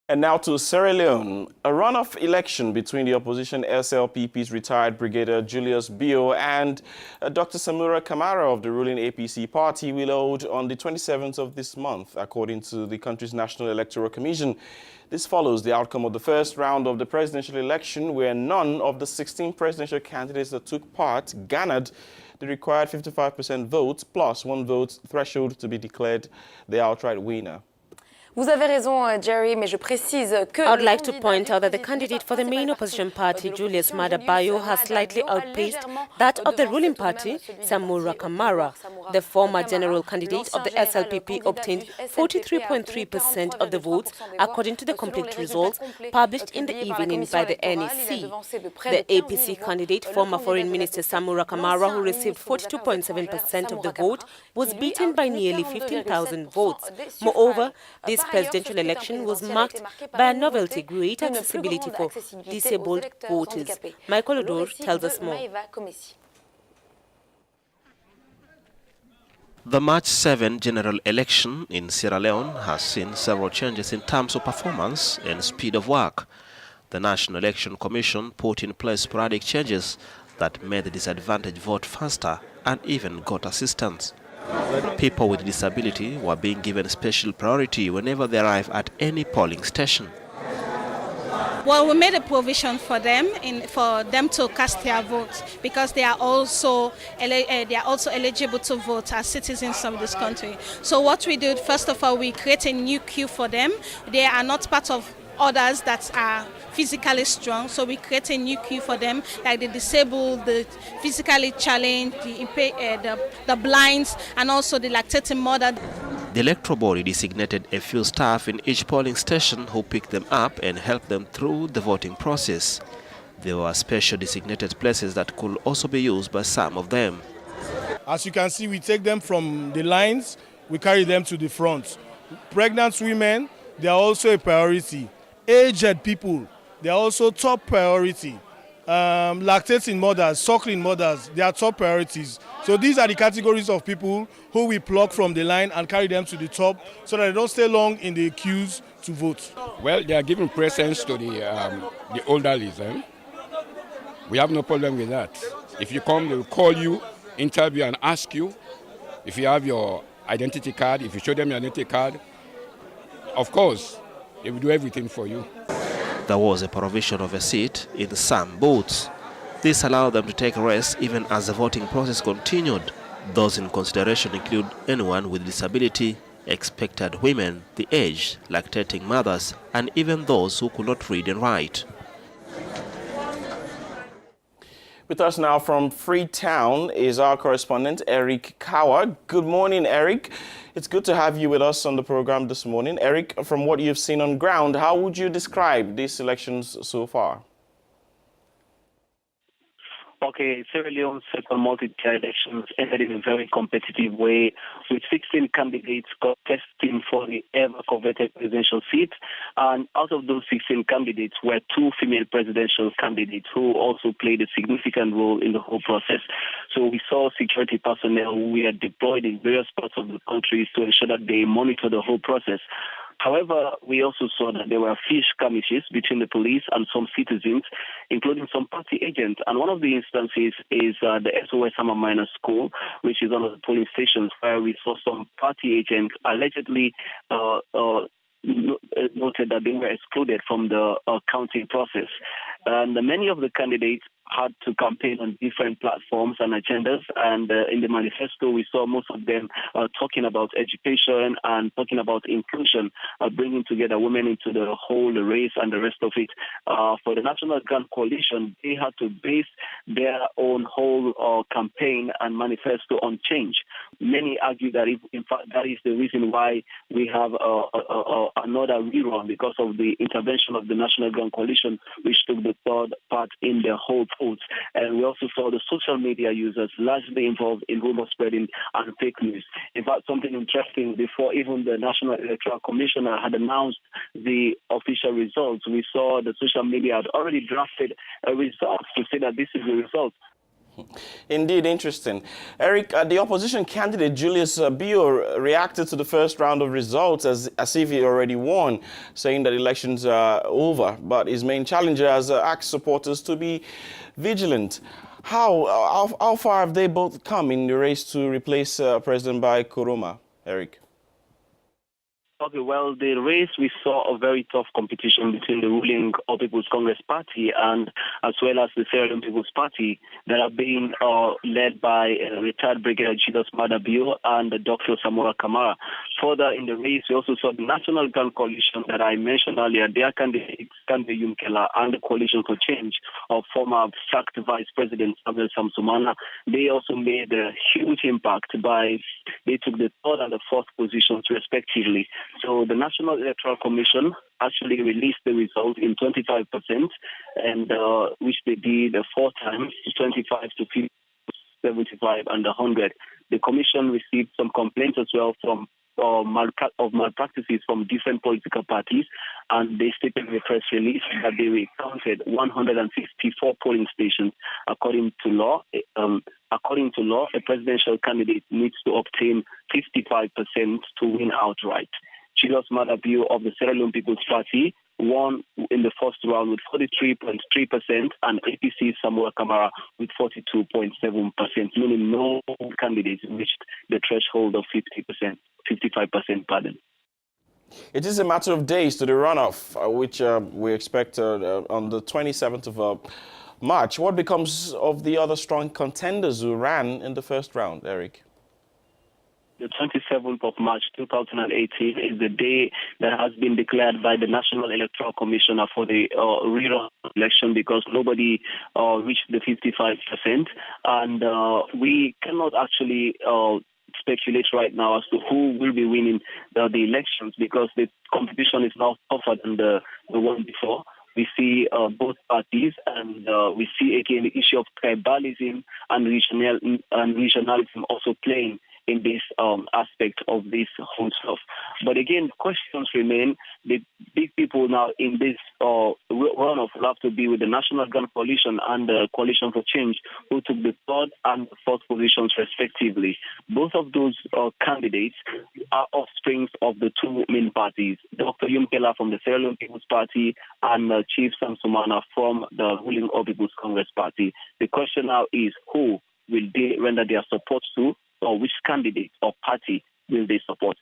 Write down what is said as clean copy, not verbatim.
And now to Sierra Leone. A runoff election between the opposition SLPP's retired Brigadier Julius Bio and Dr. Samura Kamara of the ruling APC party will hold on the 27th of this month, according to the country's National Electoral Commission. This follows the outcome of the first round of the presidential election, where none of the 16 presidential candidates that took part garnered the required 55% votes plus one vote threshold to be declared the outright winner. Vous avez raison, Jerry, mais je précise que I would like to point out that the candidate for the main opposition party, Julius Maada Bio, has slightly outpaced that of the ruling party, Samura Kamara. The former general candidate of the SLPP obtained 43.3% of the votes, according to the complete results published in the evening by the NEC. The APC candidate, former Foreign Minister Samura Kamara, who received 42.7% of the vote, was beaten by nearly 15,000 votes. Moreover, this presidential election was marked by a novelty, great accessibility for disabled voters. Michael Oduor tells us more. The March 7 general election in Sierra Leone has seen several changes in terms of performance and speed of work. The National Election Commission put in place sporadic changes that made the disadvantaged vote faster and even got assistance. People with disability were being given special priority whenever they arrive at any polling station. Well, we made a provision for them to cast their votes because they are also eligible to vote as citizens of this country. So what we did, first of all, we create a new queue for them. They are not part of others that are physically strong, so we create a new queue for them, like the disabled, the physically challenged, the blinds, and also the lactating mother. The electoral body designated a few staff in each polling station who picked them up and helped them through the voting process. There were special designated places that could also be used by some of them. As you can see, we take them from the lines, we carry them to the front. Pregnant women, they are also a priority. Aged people, they are also top priority. Lactating mothers, suckling mothers, they are top priorities. So these are the categories of people who we pluck from the line and carry them to the top so that they don't stay long in the queues to vote. Well, they are giving presents to the elderly. We have no problem with that. If you come, they will call you, interview and ask you if you have your identity card, if you show them your identity card. Of course, they will do everything for you. There was a provision of a seat in some booths. This allowed them to take rest even as the voting process continued. Those in consideration include anyone with disability, expected women, the aged, lactating mothers, and even those who could not read and write. With us now from Freetown is our correspondent, Eric Kawa. Good morning, Eric. It's good to have you with us on the program this morning. Eric, from what you've seen on ground, how would you describe these elections so far? Okay, Sierra Leone's second multi-tier elections ended in a very competitive way, with 16 candidates contesting for the ever-coveted presidential seat. And out of those 16 candidates were 2 female presidential candidates who also played a significant role in the whole process. So we saw security personnel who were deployed in various parts of the country to ensure that they monitor the whole process. However, we also saw that there were fierce skirmishes between the police and some citizens, including some party agents. And one of the instances is the SOS Summer Minor School, which is one of the polling stations where we saw some party agents allegedly noted that they were excluded from the counting process. And many of the candidates had to campaign on different platforms and agendas. And in the manifesto, we saw most of them talking about education and talking about inclusion, bringing together women into the whole race and the rest of it. For the National Grand Coalition, they had to base their own whole campaign and manifesto on change. Many argue that, in fact, that is the reason why we have another rerun, because of the intervention of the National Grand Coalition, which took the third part in the whole polls. And we also saw the social media users largely involved in rumor spreading and fake news. In fact, something interesting, before even the National Electoral Commissioner had announced the official results, we saw the social media had already drafted a result to say that this is the result. Indeed, interesting. Eric, the opposition candidate Julius Bio reacted to the first round of results as if he already won, saying that elections are over. But his main challenger has asked supporters to be vigilant. How far have they both come in the race to replace President Bai Koroma, Eric? Okay, well, the race, we saw a very tough competition between the ruling All People's Congress Party and as well as the Sierra Leone People's Party that are being led by retired Brigadier Julius Bio and Dr. Samora Kamara. Further in the race, we also saw the National Gun Coalition that I mentioned earlier, their candidates, Kande Yumkela and the Coalition for Change of former sacked Vice President Samuel Samsumana. They also made a huge impact they took the third and the fourth positions respectively. So the National Electoral Commission actually released the result in 25%, and which they did 4 times, 25 to 50, 75 and 100. The commission received some complaints as well from malpractices from different political parties, and they stated in a press release that they counted 154 polling stations. According to law, a presidential candidate needs to obtain 55% to win outright. Julius Bio of the Sierra Leone People's Party won in the first round with 43.3%, and APC Samora Kamara with 42.7%, meaning no candidate reached the threshold of 50%, 55%, pardon. It is a matter of days to the runoff, which we expect on the 27th of March. What becomes of the other strong contenders who ran in the first round, Eric? The 27th of March 2018 is the day that has been declared by the National Electoral Commissioner for the rerun election because nobody reached the 55%. And we cannot actually speculate right now as to who will be winning the elections because the competition is now tougher than the one before. We see both parties, and we see again the issue of tribalism and regionalism also playing in this aspect of this whole stuff. But again, questions remain. The big people now in this runoff will have to be with the National Gun Coalition and the Coalition for Change, who took the third and the fourth positions respectively. Both of those candidates are offsprings of the two main parties, Dr. Yumkela from the Sierra Leone People's Party and Chief Samsumana from the ruling All People's Congress Party. The question now is who will they render their support to, or which candidate or party will they support?